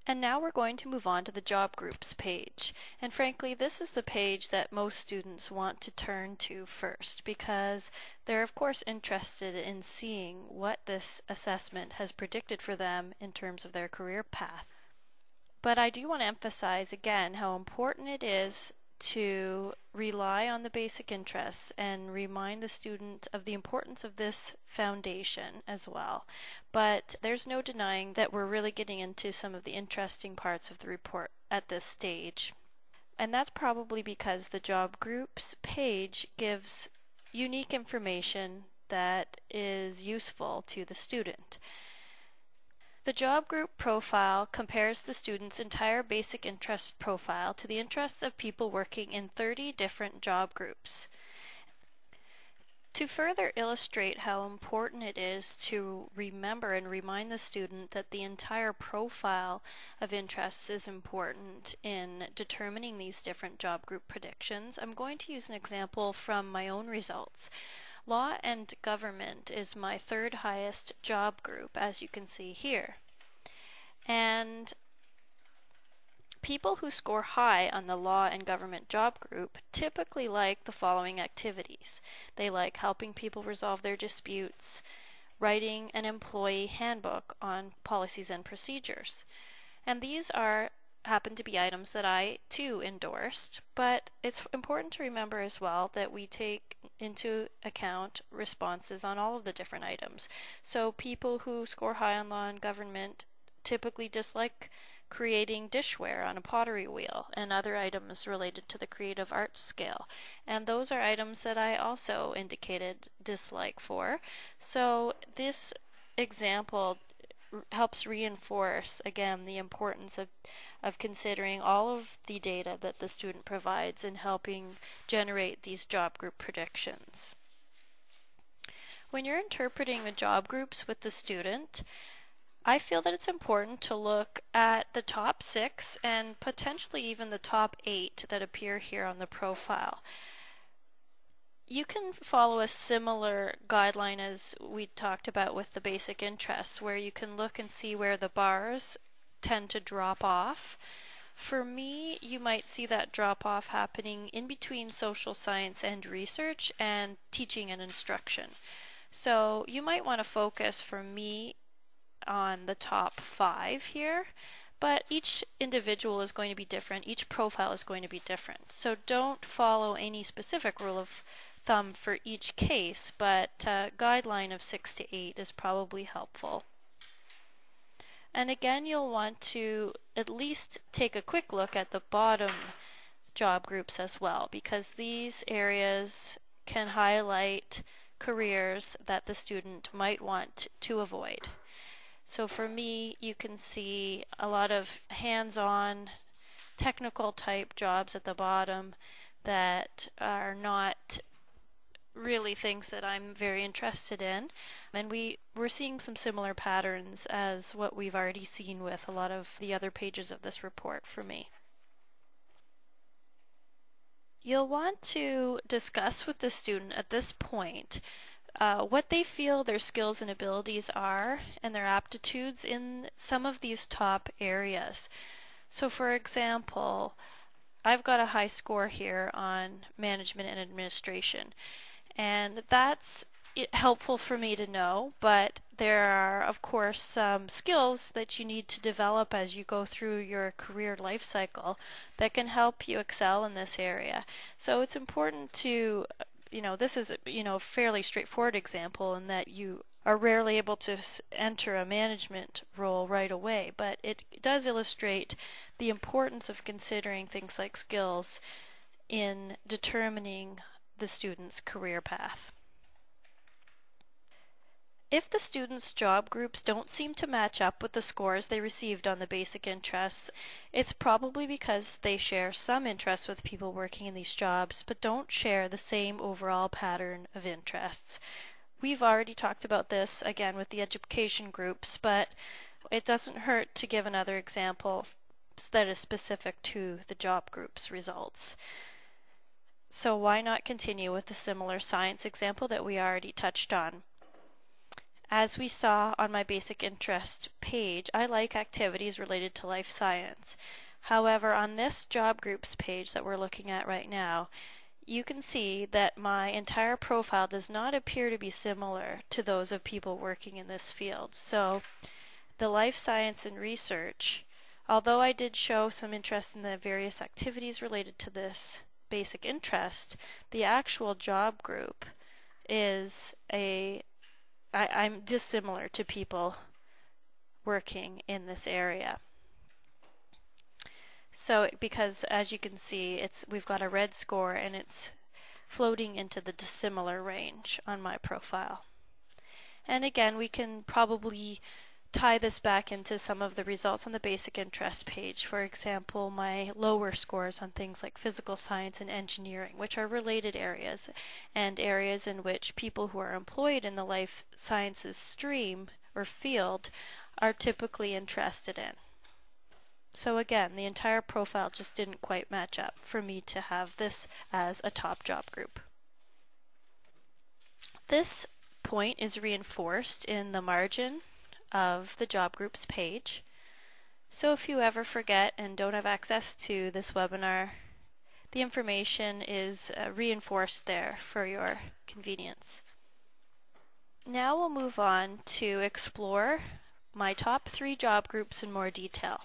And now we're going to move on to the job groups page. And frankly, this is the page that most students want to turn to first because they're of course interested in seeing what this assessment has predicted for them in terms of their career path. But I do want to emphasize again how important it is to rely on the basic interests and remind the student of the importance of this foundation as well. But there's no denying that we're really getting into some of the interesting parts of the report at this stage. And that's probably because the job groups page gives unique information that is useful to the student. The job group profile compares the student's entire basic interest profile to the interests of people working in 30 different job groups. To further illustrate how important it is to remember and remind the student that the entire profile of interests is important in determining these different job group predictions, I'm going to use an example from my own results. Law and government is my third highest job group, as you can see here. And people who score high on the law and government job group typically like the following activities. They like helping people resolve their disputes, writing an employee handbook on policies and procedures. And these happen to be items that I too endorsed, but it's important to remember as well that we take into account responses on all of the different items. So people who score high on law and government typically dislike creating dishware on a pottery wheel and other items related to the creative arts scale. And those are items that I also indicated dislike for. So this example helps reinforce again the importance of considering all of the data that the student provides in helping generate these job group predictions. When you're interpreting the job groups with the student, I feel that it's important to look at the top 6 and potentially even the top 8 that appear here on the profile. You can follow a similar guideline as we talked about with the basic interests, where you can look and see where the bars tend to drop off. For me, you might see that drop off happening in between social science and research and teaching and instruction. So you might want to focus for me on the top 5 here, but each individual is going to be different. Each profile is going to be different. So don't follow any specific rule of thumb for each case, but a guideline of 6 to 8 is probably helpful. And again, you'll want to at least take a quick look at the bottom job groups as well, because these areas can highlight careers that the student might want to avoid. So for me, you can see a lot of hands-on technical type jobs at the bottom that are not really things that I'm very interested in. And we're seeing some similar patterns as what we've already seen with a lot of the other pages of this report for me. You'll want to discuss with the student at this point what they feel their skills and abilities are and their aptitudes in some of these top areas. So for example, I've got a high score here on management and administration, and that's helpful for me to know, but there are of course some skills that you need to develop as you go through your career life cycle that can help you excel in this area. So it's important to this is a fairly straightforward example in that you are rarely able to enter a management role right away, but it does illustrate the importance of considering things like skills in determining the student's career path. If the student's job groups don't seem to match up with the scores they received on the basic interests, it's probably because they share some interests with people working in these jobs, but don't share the same overall pattern of interests. We've already talked about this again with the education groups, but it doesn't hurt to give another example that is specific to the job group's results. So why not continue with the similar science example that we already touched on? As we saw on my basic interest page, I like activities related to life science. However, on this job groups page that we're looking at right now, you can see that my entire profile does not appear to be similar to those of people working in this field. So the life science and research, although I did show some interest in the various activities related to this basic interest, the actual job group is I'm dissimilar to people working in this area. So because as you can see, we've got a red score and it's floating into the dissimilar range on my profile. And again, we can probably tie this back into some of the results on the basic interest page. For example, my lower scores on things like physical science and engineering, which are related areas and areas in which people who are employed in the life sciences stream or field are typically interested in. So again, the entire profile just didn't quite match up for me to have this as a top job group. This point is reinforced in the margin of the job groups page. So if you ever forget and don't have access to this webinar, the information is reinforced there for your convenience. Now we'll move on to explore my top 3 job groups in more detail.